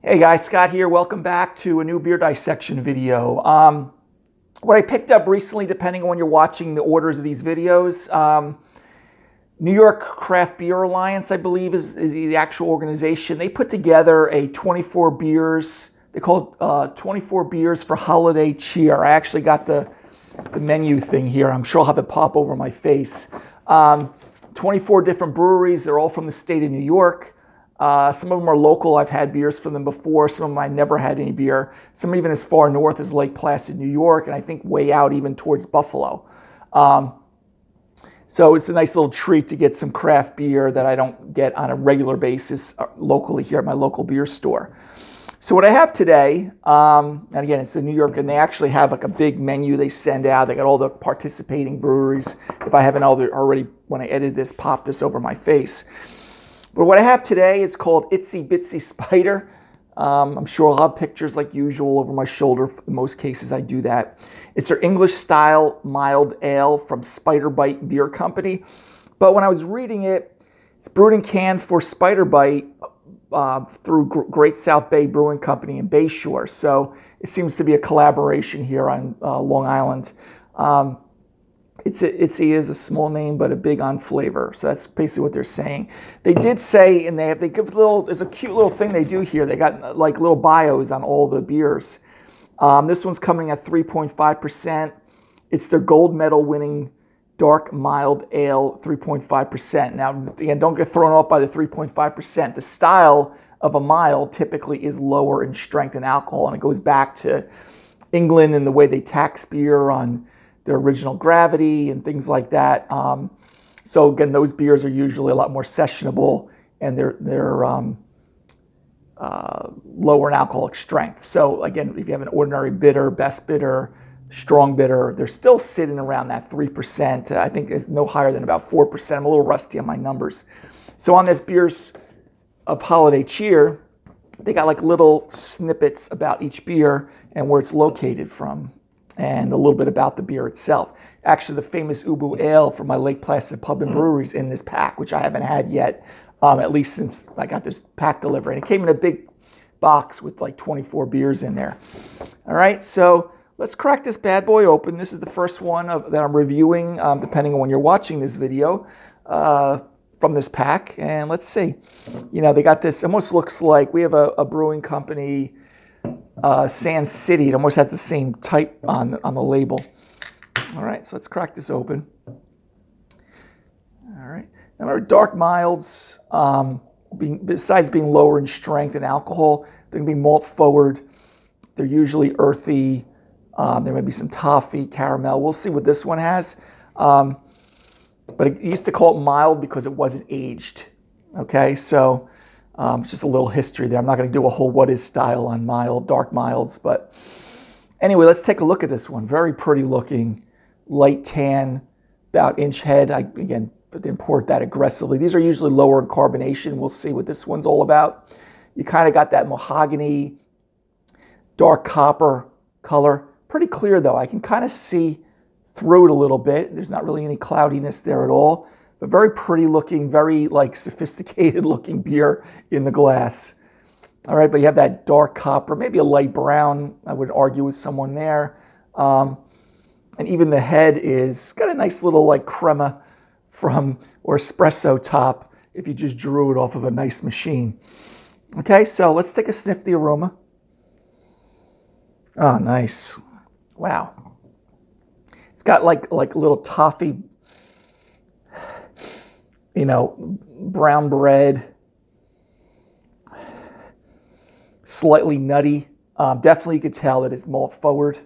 Hey guys, Scott here. Welcome back to a new beer dissection video. What I picked up recently, depending on when you're watching the orders of these videos, New York Craft Beer Alliance, I believe, is the actual organization. They put together a 24 beers. They call it 24 beers for holiday cheer. I actually got the menu thing here. I'm sure I'll have it pop over my face. 24 different breweries. They're all from the state of New York. Some of them are local. I've had beers from them before. Some of them I never had any beer. Some even as far north as Lake Placid, New York, and I think way out even towards Buffalo. So it's a nice little treat to get some craft beer that I don't get on a regular basis locally here at my local beer store. So what I have today, and again, it's in New York, and they actually have like a big menu they send out. They got all the participating breweries. If I haven't already, when I edited this, popped this over my face. But what I have today is called Itsy Bitsy Spider. I'm sure I'll have pictures like usual over my shoulder. In most cases, I do that. It's their English style mild ale from SpiderMild Beer Company. But when I was reading it, it's brewed and canned for SpiderMild through Great South Bay Brewing Company in Bayshore. So it seems to be a collaboration here on Long Island. Itsy is a small name, but a big on flavor. So that's basically what they're saying. They did say, and they give there's a cute little thing they do here. They got like little bios on all the beers. This one's coming at 3.5%. It's their gold medal winning dark mild ale, 3.5%. Now, again, don't get thrown off by the 3.5%. The style of a mild typically is lower in strength and alcohol, and it goes back to England and the way they tax beer on their original gravity and things like that. So again, those beers are usually a lot more sessionable, and they're lower in alcoholic strength. So again, if you have an ordinary bitter, best bitter, strong bitter, they're still sitting around that 3%. I think it's no higher than about 4%. I'm a little rusty on my numbers. So on this beers of holiday cheer, they got like little snippets about each beer and where it's located from, and a little bit about the beer itself. Actually, the famous Ubu Ale from my Lake Placid pub and breweries in this pack, which I haven't had yet, at least since I got this pack delivered. And it came in a big box with like 24 beers in there. All right, so let's crack this bad boy open. This is the first one that I'm reviewing, depending on when you're watching this video, from this pack. And let's see. You know, they got this, almost looks like, we have a brewing company, Sand City. It almost has the same type on the label. All right, so let's crack this open. All right. Now, our dark milds, besides being lower in strength and alcohol, they're going to be malt forward. They're usually earthy. There may be some toffee, caramel. We'll see what this one has. But it used to call it mild because it wasn't aged. Okay, so just a little history there. I'm not going to do a whole what is style on mild, dark milds. But anyway, let's take a look at this one. Very pretty looking, light tan, about inch head. I, again, import that aggressively. These are usually lower in carbonation. We'll see what this one's all about. You kind of got that mahogany, dark copper color. Pretty clear though. I can kind of see through it a little bit. There's not really any cloudiness there at all. But very pretty looking, very like sophisticated looking beer in the glass. All right, but you have that dark copper, maybe a light brown. I would argue with someone there. And even the head is got a nice little like crema or espresso top if you just drew it off of a nice machine. Okay, so let's take a sniff the aroma. Oh, nice. Wow. It's got like little toffee, you know, brown bread, slightly nutty. Definitely you could tell that it's malt forward.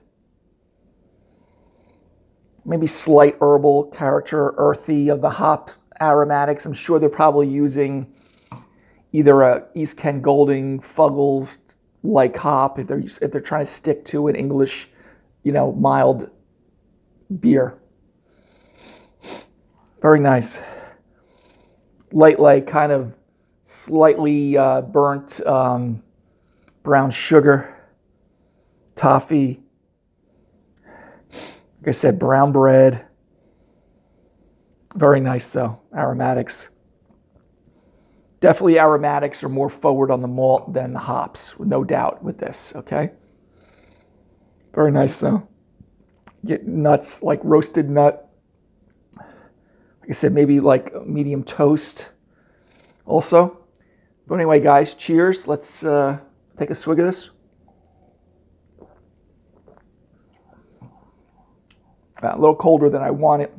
Maybe slight herbal character, earthy of the hop aromatics. I'm sure they're probably using either a East Kent Golding, Fuggles like hop if they're trying to stick to an English, you know, mild beer. Very nice. Light, kind of slightly burnt brown sugar, toffee. Like I said, brown bread. Very nice though, aromatics. Definitely aromatics are more forward on the malt than the hops, no doubt with this, okay? Very nice though. Get nuts, like roasted nut. Like I said, maybe like medium toast also. But anyway, guys, cheers. Let's take a swig of this. A little colder than I want it.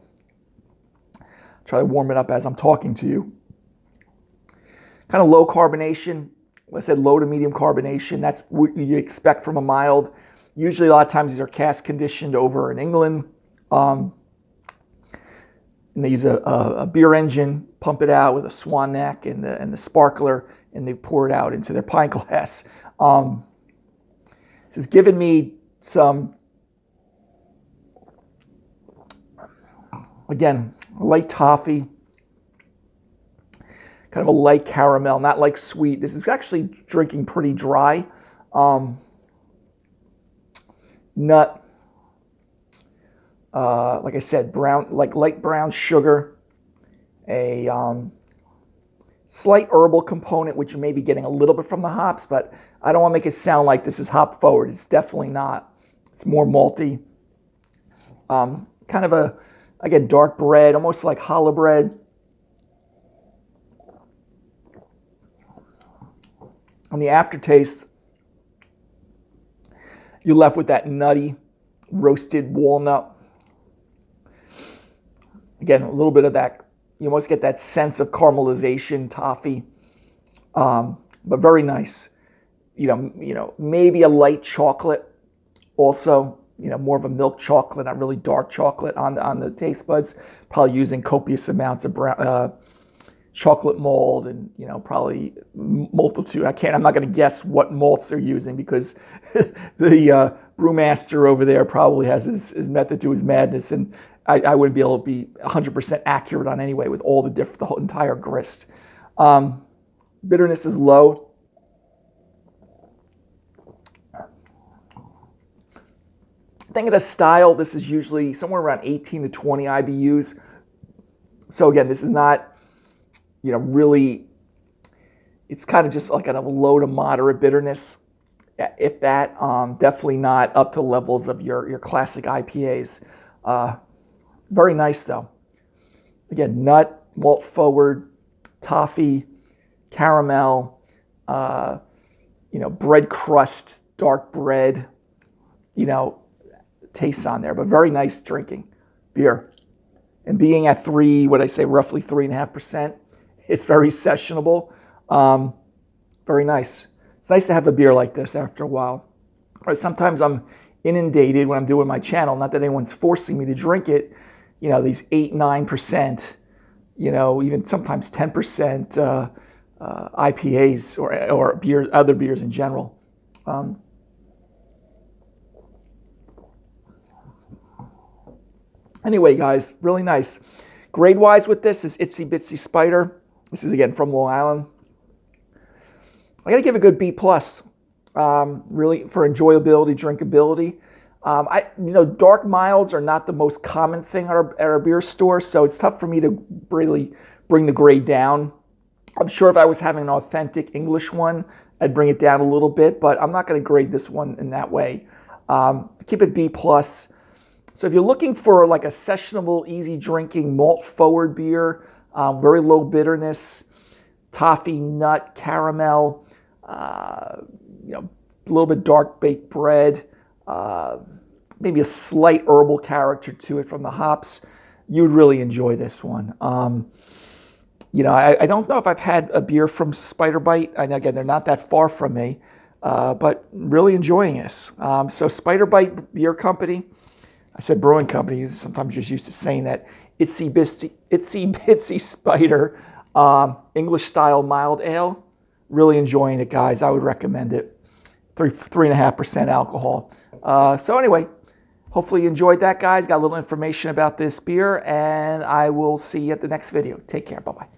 Try to warm it up as I'm talking to you. Kind of low carbonation. Like I said, low to medium carbonation. That's what you expect from a mild. Usually, a lot of times these are cask conditioned over in England. And they use a beer engine, pump it out with a swan neck and the sparkler, and they pour it out into their pint glass. This has given me some, again, light toffee, kind of a light caramel, not like sweet. This is actually drinking pretty dry. Nut. Like I said, brown, like light brown sugar, a slight herbal component, which you may be getting a little bit from the hops, but I don't want to make it sound like this is hop forward. It's definitely not. It's more malty. Kind of a, again, dark bread, almost like challah bread. On the aftertaste, you're left with that nutty, roasted walnut. Again, a little bit of that, you almost get that sense of caramelization, toffee, but very nice. You know, maybe a light chocolate also, more of a milk chocolate, not really dark chocolate on the taste buds. Probably using copious amounts of brown, chocolate mold and, probably multitude. I'm not going to guess what malts they're using because the brewmaster over there probably has his method to his madness, and I wouldn't be able to be 100% accurate on anyway with all the whole entire grist. Bitterness is low. Think of the style. This is usually somewhere around 18 to 20 IBUs. So again, this is not, really, it's kind of just like a low to moderate bitterness, if that. Definitely not up to levels of your classic IPAs. Very nice though. Again, nut, malt forward, toffee, caramel, bread crust, dark bread, tastes on there, but very nice drinking beer. And being at roughly 3.5%, it's very sessionable. Very nice. It's nice to have a beer like this after a while. All right, sometimes I'm inundated when I'm doing my channel, not that anyone's forcing me to drink it, these 8-9%, even sometimes 10% IPAs or beer, other beers in general. Anyway, guys, really nice. Grade-wise with this is Itsy Bitsy Spider. This is, again, from Long Island. I got to give a good B+. Really, for enjoyability, drinkability. Dark milds are not the most common thing at our beer store, so it's tough for me to really bring the grade down. I'm sure if I was having an authentic English one, I'd bring it down a little bit, but I'm not going to grade this one in that way. Keep it B+. So if you're looking for like a sessionable, easy drinking, malt forward beer, very low bitterness, toffee, nut, caramel, a little bit dark baked bread, maybe a slight herbal character to it from the hops, you'd really enjoy this one. I don't know if I've had a beer from SpiderBite. And again, they're not that far from me, but really enjoying this. So SpiderBite Beer Company, I said brewing company, sometimes just used to saying that. Itsy Bitsy Spider, English style mild ale. Really enjoying it, guys. I would recommend it. 3.5% alcohol. So anyway, hopefully you enjoyed that, guys. Got a little information about this beer, and I will see you at the next video. Take care. Bye-bye.